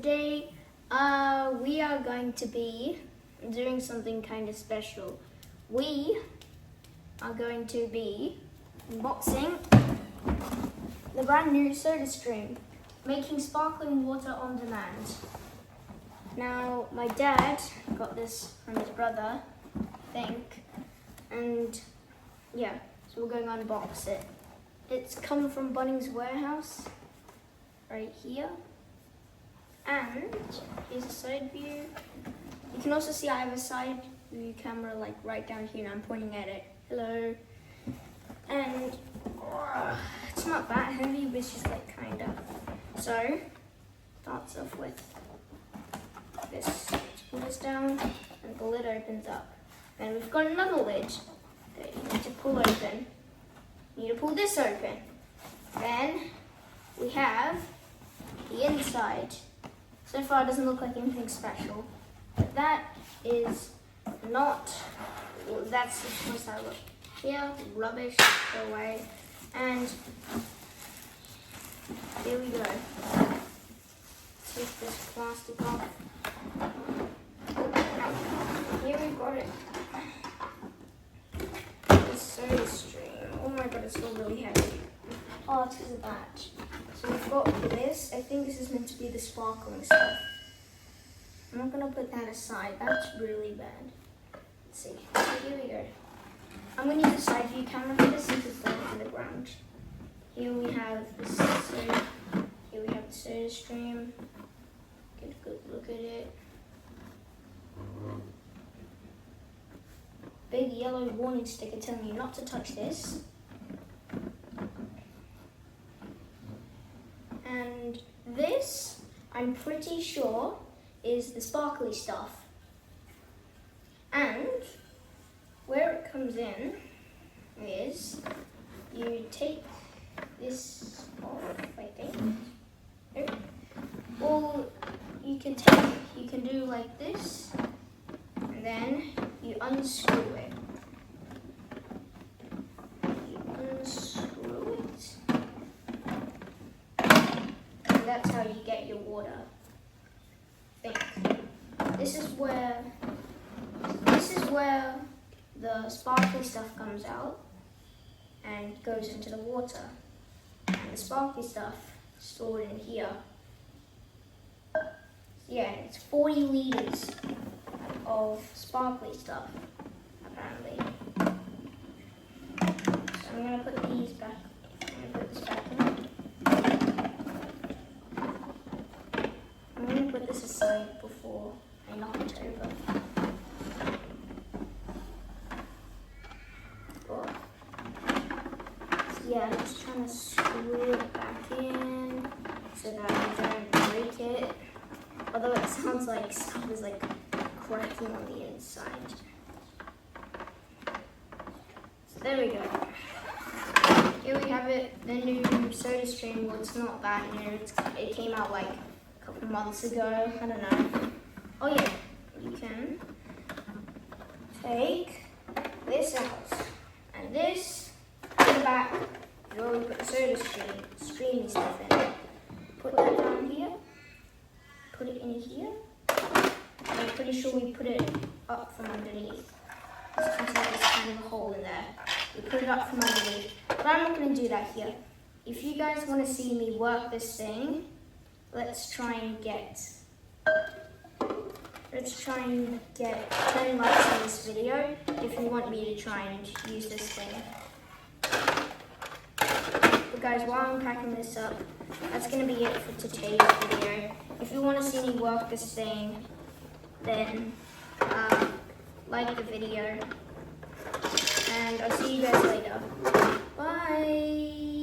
today we are going to be doing something kind of special. We are going to be unboxing the brand new Sodastream, making sparkling water on demand. Now, my dad got this from his brother, I think, and yeah, so we're going to unbox it. It's come from Bunnings Warehouse, right here. And here's a side view. You can also see I have a side view camera like right down here, and I'm pointing at it. Hello. And it's not that heavy, but it's just like kind of. So, starts off with this. Let's pull this down, and the lid opens up. And we've got another lid that you need to pull open. You need to pull this open. Then we have the inside. So far it doesn't look like anything special, but that is not, that's just how I look. Here, rubbish, go away, and here we go. Take this plastic off. Now, here we've got it. The Sodastream. Oh my god, it's still really heavy. Oh, it's because of that. So we've got this. I think this is meant to be the sparkling stuff. I'm not going to put that aside. That's really bad. Let's see. So here we go. I'm going to use a side view camera for this since it's on the ground. Here we have the Sodastream. Get a good look at it. Big yellow warning sticker telling you not to touch this. And this, I'm pretty sure, is the sparkly stuff. And where it comes in is you take this off, I think. Or you can do like this, and then you unscrew it. That's how you get your water. This is where the sparkly stuff comes out and goes into the water. And the sparkly stuff is stored in here. Yeah, it's 40 liters of sparkly stuff, apparently. So I'm gonna put these back. I'm gonna put this back in. I'm going to put this aside before I knock it over. Oh. So yeah, I'm just trying to screw it back in so that I don't break it. Although it sounds like stuff is like cracking on the inside. So there we go. Here we have it, the new Sodastream. Well, it's not that new. It came out like a couple months ago, I don't know. Oh yeah, you can take this out, and this in the back is where we put the Sodastream stuff in. Put that down here, put it in here, and I'm pretty sure we put it up from underneath. There's kind of a hole in there. We put it up from underneath, but I'm not going to do that here. If you guys want to see me work this thing, let's try and get 10 likes on this video if you want me to try and use this thing. But guys, while I'm packing this up, that's going to be it for today's video. If you want to see me work this thing, then like the video, and I'll see you guys later. Bye!